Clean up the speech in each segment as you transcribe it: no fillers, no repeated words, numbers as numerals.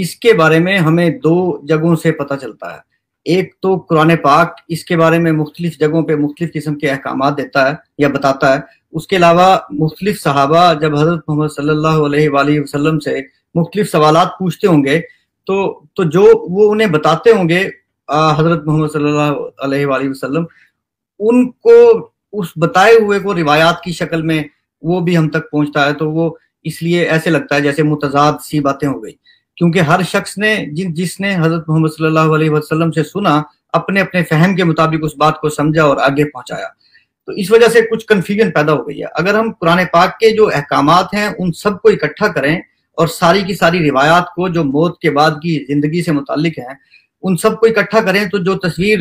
اس کے بارے میں ہمیں دو جگہوں سے پتہ چلتا ہے. ایک تو قرآن پاک اس کے بارے میں مختلف جگہوں پہ مختلف قسم کے احکامات دیتا ہے یا بتاتا ہے. اس کے علاوہ مختلف صحابہ جب حضرت محمد صلی اللہ علیہ وآلہ وسلم سے مختلف سوالات پوچھتے ہوں گے تو جو وہ انہیں بتاتے ہوں گے حضرت محمد صلی اللہ علیہ وآلہ وسلم، ان کو اس بتائے ہوئے کو روایات کی شکل میں وہ بھی ہم تک پہنچتا ہے. تو وہ اس لیے ایسے لگتا ہے جیسے متضاد سی باتیں ہو گئی، کیونکہ ہر شخص نے جس نے حضرت محمد صلی اللہ علیہ وسلم سے سنا اپنے اپنے فہم کے مطابق اس بات کو سمجھا اور آگے پہنچایا. تو اس وجہ سے کچھ کنفیوژن پیدا ہو گئی ہے. اگر ہم قرآن پاک کے جو احکامات ہیں ان سب کو اکٹھا کریں اور ساری کی ساری روایات کو جو موت کے بعد کی زندگی سے متعلق ہیں ان سب کو اکٹھا کریں تو جو تصویر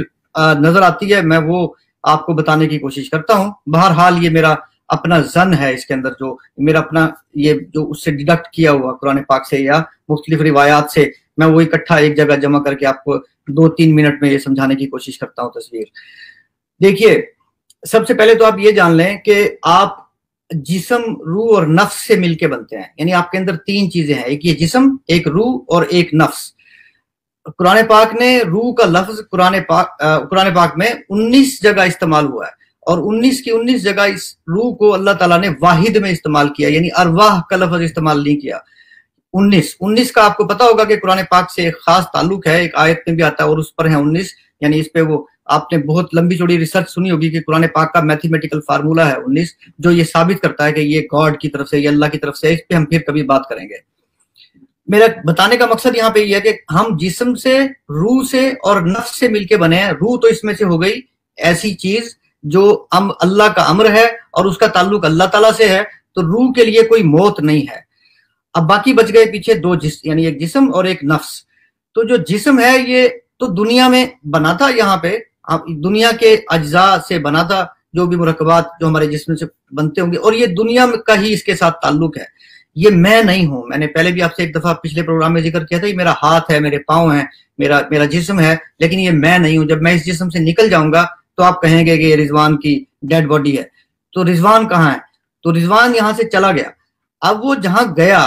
نظر آتی ہے میں وہ آپ کو بتانے کی کوشش کرتا ہوں. بہرحال یہ میرا اپنا ظن ہے، اس کے اندر جو میرا اپنا یہ جو اس سے ڈیڈکٹ کیا ہوا قرآن پاک سے یا مختلف روایات سے، میں وہ اکٹھا ایک جگہ جمع کر کے آپ کو 2-3 منٹ میں یہ سمجھانے کی کوشش کرتا ہوں. تصویر دیکھیے، سب سے پہلے تو آپ یہ جان لیں کہ آپ جسم، روح اور نفس سے مل کے بنتے ہیں. یعنی آپ کے اندر 3 چیزیں ہیں، ایک یہ جسم، ایک روح اور ایک نفس. قرآن پاک نے روح کا لفظ قرآن پاک میں 19 جگہ استعمال ہوا ہے، اور 19 کی 19 جگہ اس روح کو اللہ تعالیٰ نے واحد میں استعمال کیا، یعنی ارواح کا لفظ استعمال نہیں کیا. 19 کا آپ کو پتا ہوگا کہ قرآن پاک سے ایک خاص تعلق ہے، ایک آیت میں بھی آتا ہے اور اس پر ہے 19. یعنی اس پہ وہ آپ نے بہت لمبی چوڑی ریسرچ سنی ہوگی کہ قرآن پاک کا میتھمیٹیکل فارمولا ہے 19، جو یہ ثابت کرتا ہے کہ یہ گاڈ کی طرف سے، یہ اللہ کی طرف سے. اس پہ ہم پھر کبھی بات کریں گے. میرا بتانے کا مقصد یہاں پہ یہ ہے کہ ہم جسم سے، روح سے اور نفس سے مل کے بنے ہیں. روح تو اس میں سے ہو گئی ایسی چیز جو اللہ کا امر ہے اور اس کا تعلق اللہ تعالیٰ سے ہے، تو روح کے لیے کوئی موت نہیں ہے. اب باقی بچ گئے پیچھے 2 جسم، یعنی ایک جسم اور ایک نفس. تو جو جسم ہے یہ تو دنیا میں بنا تھا، یہاں پہ دنیا کے اجزاء سے بنا تھا، جو بھی مرکبات جو ہمارے جسم سے بنتے ہوں گے، اور یہ دنیا کا ہی اس کے ساتھ تعلق ہے. یہ میں نہیں ہوں. میں نے پہلے بھی آپ سے ایک دفعہ پچھلے پروگرام میں ذکر کیا تھا، یہ میرا ہاتھ ہے، میرے پاؤں ہیں، میرا جسم ہے، لیکن یہ میں نہیں ہوں. جب میں اس جسم سے نکل جاؤں گا تو آپ کہیں گے کہ یہ رضوان کی ڈیڈ باڈی ہے. تو رضوان کہاں ہے؟ تو رضوان یہاں سے چلا گیا. اب وہ جہاں گیا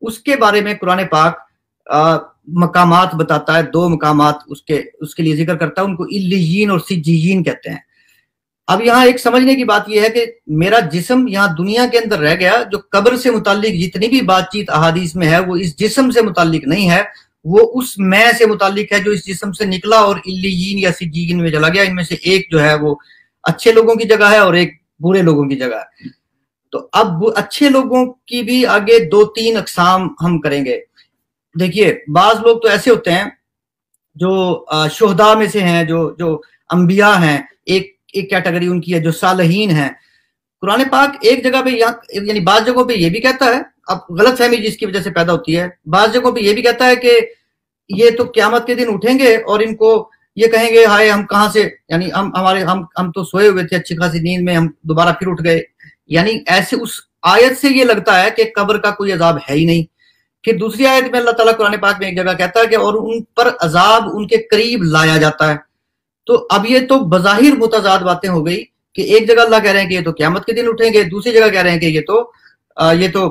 اس کے بارے میں قرآن پاک مقامات بتاتا ہے. 2 مقامات اس کے لیے ذکر کرتا ہے، ان کو علیین اور سجیین کہتے ہیں. اب یہاں ایک سمجھنے کی بات یہ ہے کہ میرا جسم یہاں دنیا کے اندر رہ گیا. جو قبر سے متعلق جتنی بھی بات چیت احادیث میں ہے وہ اس جسم سے متعلق نہیں ہے، وہ اس میں سے متعلق ہے جو اس جسم سے نکلا اور علیین یا سجیین میں چلا گیا. ان میں سے ایک جو ہے وہ اچھے لوگوں کی جگہ ہے اور ایک برے لوگوں کی جگہ ہے. تو اب اچھے لوگوں کی بھی آگے 2-3 اقسام ہم کریں گے. دیکھیے، بعض لوگ تو ایسے ہوتے ہیں جو شہداء میں سے ہیں، جو انبیاء ہیں. ایک کیٹیگری ان کی ہے جو صالحین ہیں. قرآن پاک ایک جگہ پہ یعنی بعض جگہوں پہ یہ بھی کہتا ہے، اب غلط فہمی جس کی وجہ سے پیدا ہوتی ہے، بعض جگہوں پہ یہ بھی کہتا ہے کہ یہ تو قیامت کے دن اٹھیں گے اور ان کو یہ کہیں گے ہائے ہم کہاں سے، یعنی ہم تو سوئے ہوئے تھے اچھی خاصی نیند میں، ہم دوبارہ پھر اٹھ گئے. یعنی ایسے اس آیت سے یہ لگتا ہے کہ قبر کا کوئی عذاب ہے ہی نہیں. پھر دوسری آیت میں اللہ تعالیٰ قرآن پاک میں ایک جگہ کہتا ہے کہ اور ان پر عذاب ان کے قریب لایا جاتا ہے. تو اب یہ تو بظاہر متضاد باتیں ہو گئی کہ ایک جگہ اللہ کہہ رہے ہیں کہ یہ تو قیامت کے دن اٹھیں گے، دوسری جگہ کہہ رہے ہیں کہ یہ تو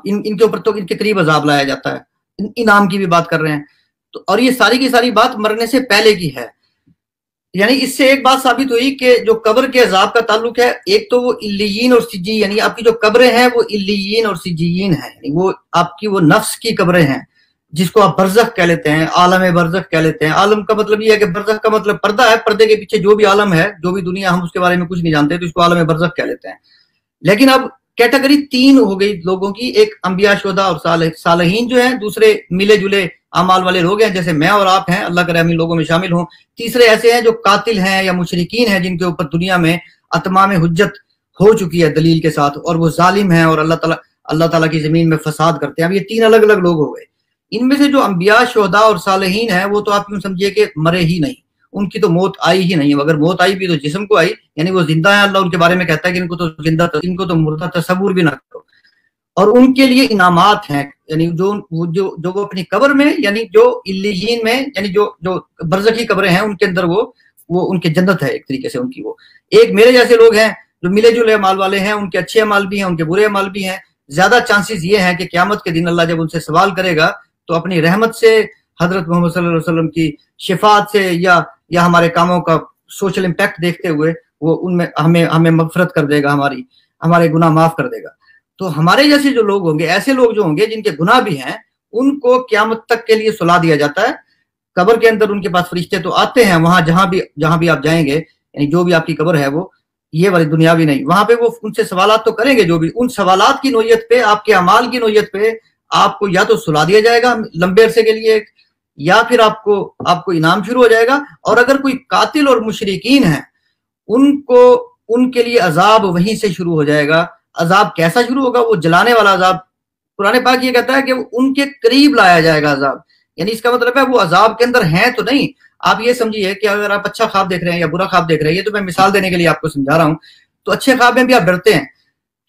ان کے اوپر تو ان کے قریب عذاب لایا جاتا ہے. انعام کی بھی بات کر رہے ہیں. تو اور یہ ساری کی ساری بات مرنے سے پہلے کی ہے. یعنی اس سے ایک بات ثابت ہوئی کہ جو قبر کے عذاب کا تعلق ہے، ایک تو وہ علیین اور سجیین، یعنی آپ کی جو قبریں ہیں وہ علیین اور سجیین ہیں، یعنی وہ آپ کی وہ نفس کی قبریں ہیں جس کو آپ برزخ کہہ لیتے ہیں، عالم برزخ کہہ لیتے ہیں. عالم کا مطلب یہ ہے کہ برزخ کا مطلب پردہ ہے، پردے کے پیچھے جو بھی عالم ہے، جو بھی دنیا، ہم اس کے بارے میں کچھ نہیں جانتے تو اس کو عالم برزخ کہہ لیتے ہیں. لیکن اب کیٹیگری 3 ہو گئی لوگوں کی. ایک انبیاء، شہداء اور صالحین جو ہیں، دوسرے ملے جلے اعمال والے لوگ ہیں جیسے میں اور آپ ہیں، اللہ کرے ہم ان لوگوں میں شامل ہوں. تیسرے ایسے ہیں جو قاتل ہیں یا مشرکین ہیں جن کے اوپر دنیا میں اتمام حجت ہو چکی ہے دلیل کے ساتھ، اور وہ ظالم ہیں اور اللہ تعالیٰ کی زمین میں فساد کرتے ہیں. اب یہ 3 الگ الگ لوگ ہو گئے. ان میں سے جو انبیاء، شہداء اور صالحین ہیں وہ تو آپ یوں سمجھیے کہ مرے ہی نہیں، ان کی تو موت آئی ہی نہیں. اگر موت آئی بھی تو جسم کو آئی، یعنی وہ زندہ ہیں. اللہ ان کے بارے میں کہتا ہے کہ ان کو تو مردہ تصور بھی نہ کرو. اور ان کے لیے انعامات ہیں، یعنی جو وہ اپنی قبر میں، یعنی جو علیین میں، یعنی جو برزخی قبریں ہیں ان کے اندر وہ ان کے جنت ہے ایک طریقے سے ان کی. وہ ایک میرے جیسے لوگ ہیں جو ملے جلے اعمال والے ہیں، ان کے اچھے اعمال بھی ہیں، ان کے برے اعمال بھی ہیں. زیادہ چانسز یہ ہیں کہ قیامت کے دن اللہ جب ان سے سوال کرے گا تو اپنی رحمت سے، حضرت محمد صلی اللہ علیہ وسلم کی شفاعت سے، یا ہمارے کاموں کا سوشل امپیکٹ دیکھتے ہوئے وہ ان میں ہمیں مغفرت کر دے گا، ہمارے گناہ معاف کر دے گا. تو ہمارے جیسے جو لوگ ہوں گے، ایسے لوگ جو ہوں گے جن کے گناہ بھی ہیں، ان کو قیامت تک کے لیے سلا دیا جاتا ہے. قبر کے اندر ان کے پاس فرشتے تو آتے ہیں، وہاں جہاں بھی آپ جائیں گے، یعنی جو بھی آپ کی قبر ہے وہ یہ والی دنیاوی نہیں، وہاں پہ وہ ان سے سوالات تو کریں گے، جو بھی ان سوالات کی نوعیت پہ، آپ کے اعمال کی نوعیت پہ آپ کو یا تو سلا دیا جائے گا لمبے عرصے کے لیے، یا پھر آپ کو انعام شروع ہو جائے گا. اور اگر کوئی قاتل اور مشرکین ہیں، ان کے لیے عذاب وہیں سے شروع ہو جائے گا. عذاب کیسا شروع ہوگا؟ وہ جلانے والا عذاب. قرآن پاک یہ کہتا ہے کہ ان کے قریب لایا جائے گا عذاب، یعنی اس کا مطلب ہے وہ عذاب کے اندر ہیں تو نہیں. آپ یہ سمجھیے کہ اگر آپ اچھا خواب دیکھ رہے ہیں یا برا خواب دیکھ رہے ہیں، یہ تو میں مثال دینے کے لیے آپ کو سمجھا رہا ہوں، تو اچھے خواب میں بھی آپ ڈرتے ہیں،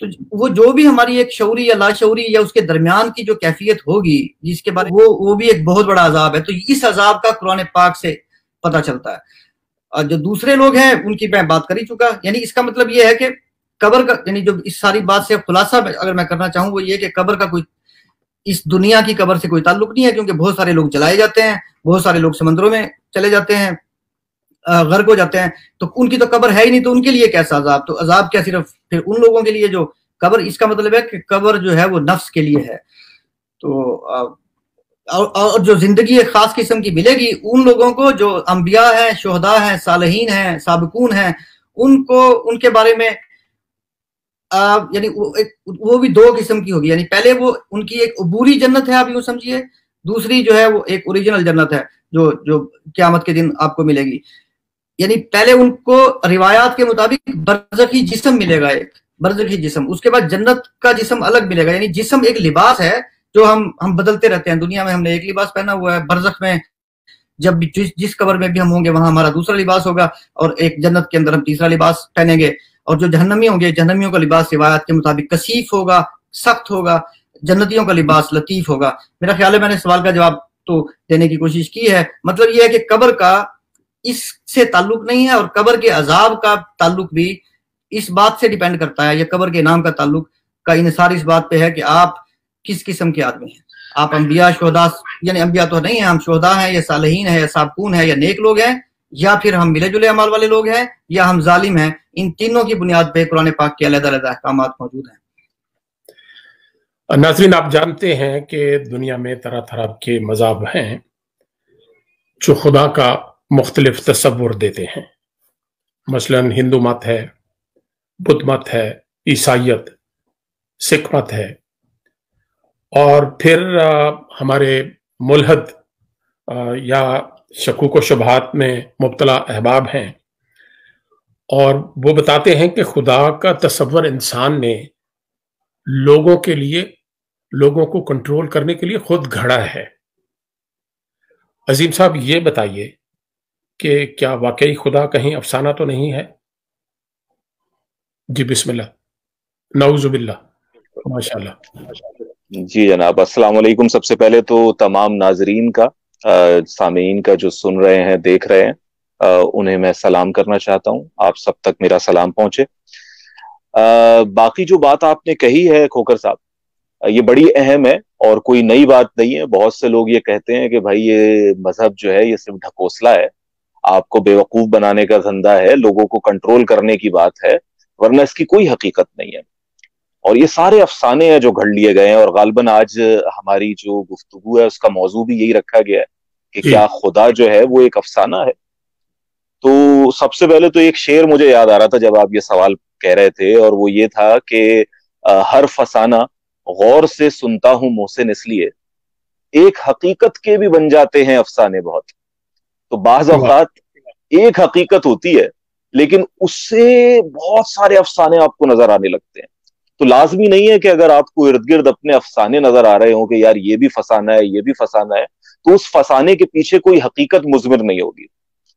تو وہ جو بھی ہماری ایک شعوری یا لاشعوری یا اس کے درمیان کی جو کیفیت ہوگی جس کے بارے وہ بھی ایک بہت بڑا عذاب ہے. تو اس عذاب کا قرآن پاک سے پتہ چلتا ہے. اور جو دوسرے لوگ ہیں ان کی میں بات کر ہی چکا. یعنی اس کا مطلب یہ ہے کہ قبر کا، یعنی جو اس ساری بات سے خلاصہ اگر میں کرنا چاہوں وہ یہ کہ قبر کا کوئی اس دنیا کی قبر سے کوئی تعلق نہیں ہے، کیونکہ بہت سارے لوگ جلائے جاتے ہیں، بہت سارے لوگ سمندروں میں چلے جاتے ہیں، غرق ہو جاتے ہیں، تو ان کی تو قبر ہے ہی نہیں، تو ان کے لیے کیسا عذاب؟ تو عذاب کیا صرف پھر ان لوگوں کے لیے جو قبر، اس کا مطلب ہے کہ قبر جو ہے وہ نفس کے لیے ہے. تو اور جو زندگی ایک خاص قسم کی ملے گی ان لوگوں کو جو انبیاء ہیں، شہداء ہیں، صالحین ہیں، سابقون ہیں، ان کے بارے میں یعنی وہ بھی دو قسم کی ہوگی. یعنی پہلے وہ ان کی ایک عبوری جنت ہے، آپ یوں سمجھیے، دوسری جو ہے وہ ایک اوریجنل جنت ہے جو قیامت کے دن آپ کو ملے گی. یعنی پہلے ان کو روایات کے مطابق برزخی جسم ملے گا، ایک برزخی جسم، اس کے بعد جنت کا جسم الگ ملے گا. یعنی جسم ایک لباس ہے جو ہم بدلتے رہتے ہیں. دنیا میں ہم نے ایک لباس پہنا ہوا ہے، برزخ میں جب بھی جس قبر میں بھی ہم ہوں گے وہاں ہمارا دوسرا لباس ہوگا، اور ایک جنت کے اندر ہم تیسرا لباس پہنیں گے. اور جو جہنمی ہوں گے، جہنمیوں کا لباس روایات کے مطابق کثیف ہوگا، سخت ہوگا. جنتیوں کا لباس لطیف ہوگا. میرا خیال ہے میں نے سوال کا جواب تو دینے کی کوشش کی ہے. مطلب یہ ہے کہ قبر کا اس سے تعلق نہیں ہے، اور قبر کے عذاب کا تعلق بھی اس بات سے ڈیپینڈ کرتا ہے، یا قبر کے انعام کا تعلق کا انحصار اس بات پہ ہے کہ آپ کس قسم کے آدمی ہیں. آپ انبیاء، شہداء، یعنی انبیاء تو نہیں ہیں، ہم شہداء ہیں یا صالحین ہیں یا سابقون ہیں یا نیک لوگ ہیں، یا پھر ہم ملے جلے اعمال والے لوگ ہیں، یا ہم ظالم ہیں. ان تینوں کی بنیاد پہ قرآن پاک کے علیحدہ علیحدہ احکامات موجود ہیں. ناظرین، آپ جانتے ہیں کہ دنیا میں طرح طرح کے مذہب ہیں جو خدا کا مختلف تصور دیتے ہیں. مثلا ہندو مت ہے، بدھ مت ہے، عیسائیت، سکھ مت ہے، اور پھر ہمارے ملحد یا شکوک و شبہات میں مبتلا احباب ہیں، اور وہ بتاتے ہیں کہ خدا کا تصور انسان نے لوگوں کے لیے، لوگوں کو کنٹرول کرنے کے لیے خود گھڑا ہے. عظیم صاحب، یہ بتائیے کہ کیا واقعی خدا کہیں افسانہ تو نہیں ہے؟ جی بسم اللہ. نعوذ باللہ. ماشاءاللہ. جی جناب، السلام علیکم. سب سے پہلے تو تمام ناظرین کا، سامعین کا جو سن رہے ہیں، دیکھ رہے ہیں، انہیں میں سلام کرنا چاہتا ہوں. آپ سب تک میرا سلام پہنچے. باقی جو بات آپ نے کہی ہے کھوکر صاحب، یہ بڑی اہم ہے اور کوئی نئی بات نہیں ہے. بہت سے لوگ یہ کہتے ہیں کہ بھائی یہ مذہب جو ہے یہ صرف ڈھکوسلا ہے، آپ کو بیوقوف بنانے کا دھندا ہے، لوگوں کو کنٹرول کرنے کی بات ہے، ورنہ اس کی کوئی حقیقت نہیں ہے. اور یہ سارے افسانے ہیں جو گھڑ لیے گئے ہیں. اور غالباً آج ہماری جو گفتگو ہے اس کا موضوع بھی یہی رکھا گیا ہے کہ کیا خدا جو ہے وہ ایک افسانہ ہے. تو سب سے پہلے تو ایک شعر مجھے یاد آ رہا تھا جب آپ یہ سوال کہہ رہے تھے، اور وہ یہ تھا کہ ہر فسانہ غور سے سنتا ہوں محسن، اس لیے ایک حقیقت کے بھی بن جاتے ہیں افسانے بہت. تو بعض اوقات ایک حقیقت ہوتی ہے لیکن اس سے بہت سارے افسانے آپ کو نظر آنے لگتے ہیں. تو لازمی نہیں ہے کہ اگر آپ کو ارد گرد اپنے افسانے نظر آ رہے ہوں کہ یار یہ بھی فسانہ ہے، یہ بھی فسانہ ہے، تو اس فسانے کے پیچھے کوئی حقیقت مضمر نہیں ہوگی.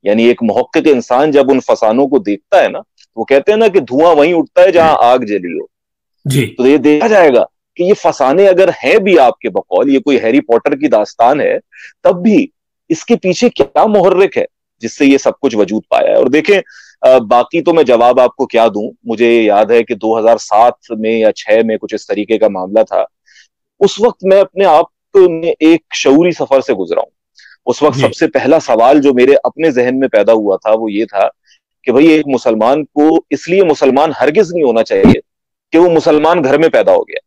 یعنی ایک محقق انسان جب ان فسانوں کو دیکھتا ہے نا، وہ کہتے ہیں نا کہ دھواں وہیں اٹھتا ہے جہاں آگ جلی ہو. تو یہ دیکھا جائے گا کہ یہ فسانے اگر ہیں بھی آپ کے بقول، یہ کوئی ہیری پوٹر کی داستان ہے، تب بھی اس کے پیچھے کیا محرک ہے. جس سے یہ سب کچھ وجود پایا ہے. اور دیکھیں باقی تو میں جواب آپ کو کیا دوں. مجھے یاد ہے کہ 2007 میں یا 6 میں کچھ اس طریقے کا معاملہ تھا. اس وقت میں اپنے آپ میں ایک شعوری سفر سے گزرا ہوں. اس وقت سب سے پہلا سوال جو میرے اپنے ذہن میں پیدا ہوا تھا وہ یہ تھا کہ بھئی ایک مسلمان کو اس لیے مسلمان ہرگز نہیں ہونا چاہیے کہ وہ مسلمان گھر میں پیدا ہو گیا.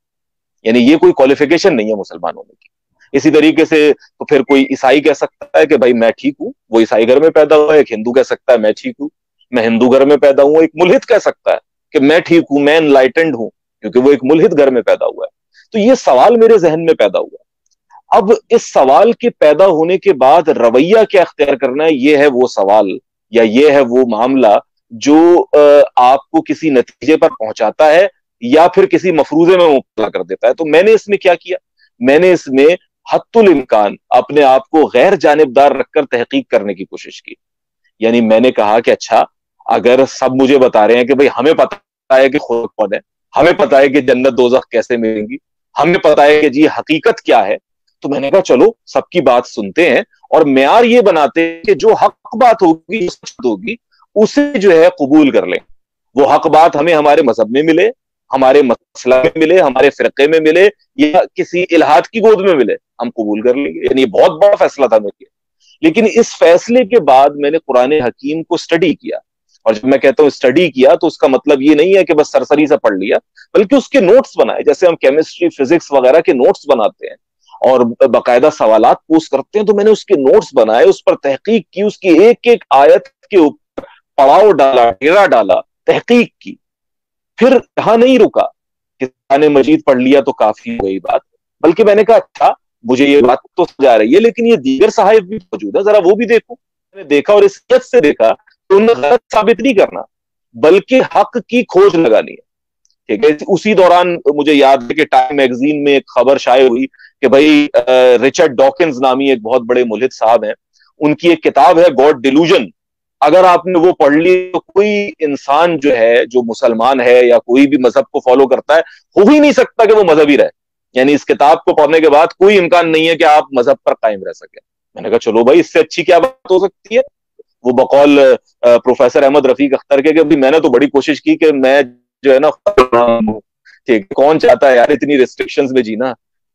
یعنی یہ کوئی کوالیفیکیشن نہیں ہے مسلمان ہونے کی. اسی طریقے سے تو پھر کوئی عیسائی کہہ سکتا ہے کہ بھائی میں ٹھیک ہوں, وہ عیسائی گھر میں پیدا ہوا ہے. ایک ہندو کہہ سکتا ہے میں ٹھیک ہوں, میں ہندو گھر میں پیدا ہوں. ایک ملحد کہہ سکتا ہے کہ میں ٹھیک ہوں, میں انلائٹنڈ ہوں, کیونکہ وہ ایک ملحد گھر میں پیدا ہوا ہے. تو یہ سوال میرے ذہن میں پیدا ہوا. اب اس سوال کے پیدا ہونے کے بعد رویہ کیا اختیار کرنا ہے, یہ ہے وہ سوال یا یہ ہے وہ معاملہ جو آپ کو کسی نتیجے پر پہنچاتا ہے یا پھر کسی مفروضے میں مبتلا کر دیتا ہے. تو میں نے اس میں کیا کیا, میں نے اس میں حد الامکان اپنے آپ کو غیر جانبدار رکھ کر تحقیق کرنے کی کوشش کی. یعنی میں نے کہا کہ اچھا اگر سب مجھے بتا رہے ہیں کہ بھئی ہمیں پتا ہے کہ خدا کون ہے, ہمیں پتا ہے کہ جنت دوزخ کیسے ملیں گی, ہمیں پتا ہے کہ جی حقیقت کیا ہے, تو میں نے کہا چلو سب کی بات سنتے ہیں اور معیار یہ بناتے ہیں کہ جو حق بات ہوگی ہوگی اسے جو ہے قبول کر لیں. وہ حق بات ہمیں ہمارے مذہب میں ملے, ہمارے مسئلہ میں ملے, ہمارے فرقے میں ملے یا کسی الہاد کی گود میں ملے, ہم قبول کر لیں گے. یعنی یہ بہت بڑا فیصلہ تھا میرے لیے. لیکن اس فیصلے کے بعد میں نے قرآن حکیم کو اسٹڈی کیا. اور جب میں کہتا ہوں اسٹڈی کیا تو اس کا مطلب یہ نہیں ہے کہ بس سرسری سے پڑھ لیا, بلکہ اس کے نوٹس بنائے. جیسے ہم کیمسٹری فزکس وغیرہ کے نوٹس بناتے ہیں اور باقاعدہ سوالات پوسٹ کرتے ہیں, تو میں نے اس کے نوٹس بنائے, اس پر تحقیق کی, اس کی ایک ایک آیت کے اوپر پڑاؤ ڈالا, ڈیرا ڈالا, تحقیق کی. پھر یہاں نہیں رکا کہ قرآن مجید پڑھ لیا تو کافی ہوئی بات, بلکہ میں نے کہا اچھا مجھے یہ بات تو سمجھ آ رہی ہے لیکن یہ دیگر صحائف بھی موجود ہے, ذرا وہ بھی دیکھو. میں نے دیکھا اور اس نیت سے دیکھا کہ انہیں غلط ثابت نہیں کرنا بلکہ حق کی کھوج لگانی ہے. ٹھیک ہے. اسی دوران مجھے یاد ہے کہ ٹائم میگزین میں ایک خبر شائع ہوئی کہ بھائی رچرڈ ڈاکنز نامی ایک بہت بڑے ملحد صاحب ہیں, ان کی ایک کتاب ہے گاڈ ڈیلوژن. اگر آپ نے وہ پڑھ لی تو کوئی انسان جو ہے جو مسلمان ہے یا کوئی بھی مذہب کو فالو کرتا ہے ہو ہی نہیں سکتا کہ وہ مذہبی رہے. یعنی اس کتاب کو پڑھنے کے بعد کوئی امکان نہیں ہے کہ آپ مذہب پر قائم رہ سکیں. میں نے کہا چلو بھائی اس سے اچھی کیا بات ہو سکتی ہے. وہ بقول پروفیسر احمد رفیق اختر کے کہ میں نے تو بڑی کوشش کی کہ میں جو ہے نا ٹھیک, کون چاہتا ہے یار اتنی ریسٹرکشنز میں جینا.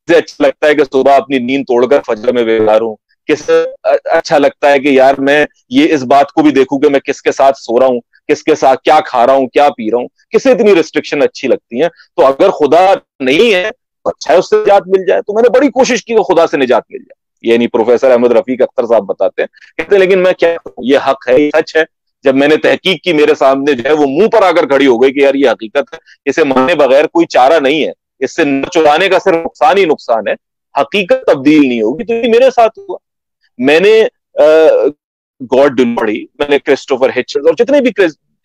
کسے اچھا لگتا ہے کہ صبح اپنی نیند توڑ کر فجر میں بیدار ہوں, کسے اچھا لگتا ہے کہ یار میں یہ اس بات کو بھی دیکھوں کہ میں کس کے ساتھ سو رہا ہوں, کس کے ساتھ کیا کھا رہا ہوں, کیا پی رہا ہوں. کسے اتنی ریسٹرکشن اچھی لگتی ہیں. تو اگر خدا نہیں ہے تو اچھا ہے اس سے نجات مل جائے. تو میں نے بڑی کوشش کی کہ خدا سے نجات مل جائے. یعنی پروفیسر احمد رفیق اختر صاحب بتاتے ہیں, کہتے ہیں لیکن میں کیا, یہ حق ہے, یہ سچ ہے. جب میں نے تحقیق کی میرے سامنے جو ہے وہ منہ پر آ کر کھڑی ہو گئی کہ یار یہ حقیقت ہے, اسے ماننے بغیر کوئی چارہ نہیں ہے, اس سے نہ چرانے کا صرف نقصان ہی نقصان ہے, حقیقت تبدیل نہیں ہوگی. تو یہ میرے ساتھ ہوا. میں نے گاڈ پڑھی, میں نے کرسٹوفر ہچنز اور جتنے بھی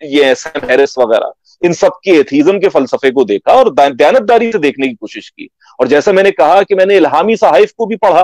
یہ سیم ہیرس وغیرہ ان سب کے ایتھیزم کے فلسفے کو دیکھا اور دیانتداری سے دیکھنے کی کوشش کی. اور جیسا میں نے کہا کہ میں نے الہامی صحائف کو بھی پڑھا,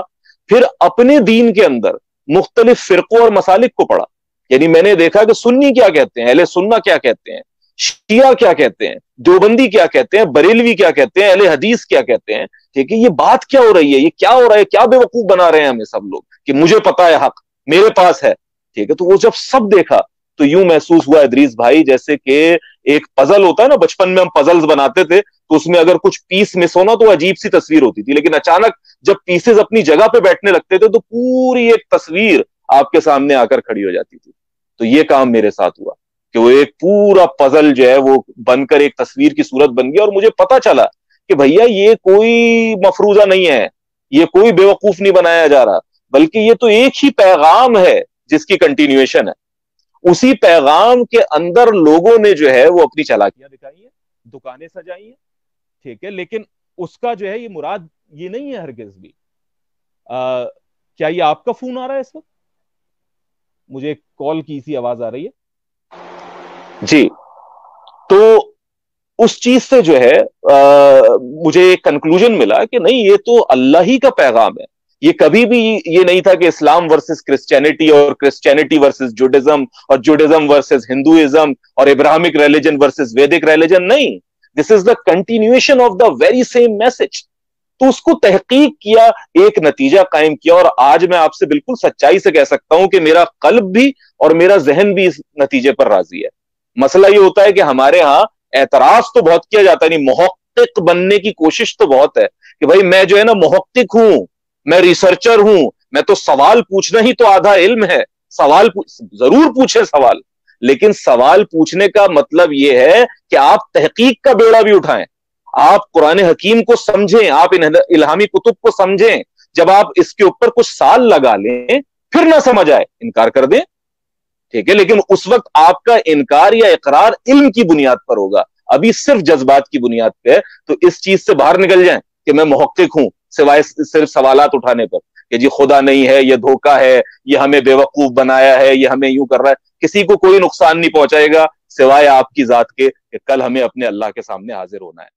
پھر اپنے دین کے اندر مختلف فرقوں اور مسالک کو پڑھا. یعنی میں نے دیکھا کہ سنی کیا کہتے ہیں, اہل سنہ کیا کہتے ہیں, شیعہ کیا کہتے ہیں, دیوبندی کیا کہتے ہیں, بریلوی کیا کہتے ہیں, اہل حدیث کیا کہتے ہیں. ٹھیک ہے, یہ بات کیا ہو رہی ہے, یہ کیا ہو رہا ہے, کیا بے وقوف بنا رہے ہیں ہمیں سب لوگ کہ مجھے پتا ہے حق میرے پاس ہے. ٹھیک ہے, تو وہ جب سب دیکھا تو یوں محسوس ہوا ادریس بھائی جیسے کہ ایک پزل ہوتا ہے نا, بچپن میں ہم پزلز بناتے تھے تو اس میں اگر کچھ پیس مس ہونا تو عجیب سی تصویر ہوتی تھی, لیکن اچانک جب پیسز اپنی جگہ پہ بیٹھنے لگتے تھے تو پوری ایک تصویر آپ کے سامنے آ کر کھڑی ہو جاتی تھی. تو یہ کام میرے ساتھ ہوا کہ وہ ایک پورا پزل جو ہے وہ بن کر ایک تصویر کی صورت بن گیا. اور مجھے پتا چلا کہ بھیا یہ کوئی مفروضہ نہیں ہے, یہ کوئی بیوقوف نہیں بنایا جا رہا, بلکہ یہ تو ایک ہی پیغام ہے جس کی کنٹینیویشن ہے. اسی پیغام کے اندر لوگوں نے جو ہے وہ اپنی چالاکیاں دکھائی ہیں, دکانیں سجائی ہیں. ٹھیک ہے, لیکن اس کا جو ہے یہ مراد یہ نہیں ہے ہرگز بھی. کیا یہ آپ کا فون آ رہا ہے اس وقت؟ مجھے کال کی سی آواز آ رہی ہے جی. تو اس چیز سے جو ہے مجھے ایک کنکلوژن ملا کہ نہیں, یہ تو اللہ ہی کا پیغام ہے. یہ کبھی بھی یہ نہیں تھا کہ اسلام ورسز کرسچینٹی اور کرسچینٹی ورسز جوڈزم اور جوڈزم ورسز ہندوازم اور Abrahamic religion versus Vedic religion. نہیں, this is the continuation of the very same message. تو اس کو تحقیق کیا, ایک نتیجہ قائم کیا, اور آج میں آپ سے بالکل سچائی سے کہہ سکتا ہوں کہ میرا قلب بھی اور میرا ذہن بھی اس نتیجے پر راضی ہے. مسئلہ یہ ہوتا ہے کہ ہمارے ہاں اعتراض تو بہت کیا جاتا ہے, نہیں محقق بننے کی کوشش تو بہت ہے کہ بھائی میں جو ہے نا محقق ہوں, میں ریسرچر ہوں, میں تو سوال پوچھنا ہی تو آدھا علم ہے. سوال ضرور پوچھیں سوال, لیکن سوال پوچھنے کا مطلب یہ ہے کہ آپ تحقیق کا بیڑا بھی اٹھائیں, آپ قرآن حکیم کو سمجھیں, آپ الہامی کتب کو سمجھیں. جب آپ اس کے اوپر کچھ سال لگا لیں پھر نہ سمجھ آئے انکار کر دیں, ٹھیک ہے, لیکن اس وقت آپ کا انکار یا اقرار علم کی بنیاد پر ہوگا, ابھی صرف جذبات کی بنیاد پہ ہے. تو اس چیز سے باہر نکل جائیں کہ میں محقق ہوں سوائے صرف سوالات اٹھانے پر کہ جی خدا نہیں ہے, یہ دھوکہ ہے, یہ ہمیں بیوقوف بنایا ہے, یہ ہمیں یوں کر رہا ہے. کسی کو کوئی نقصان نہیں پہنچائے گا سوائے آپ کی ذات کے کہ کل ہمیں اپنے اللہ کے سامنے حاضر ہونا ہے.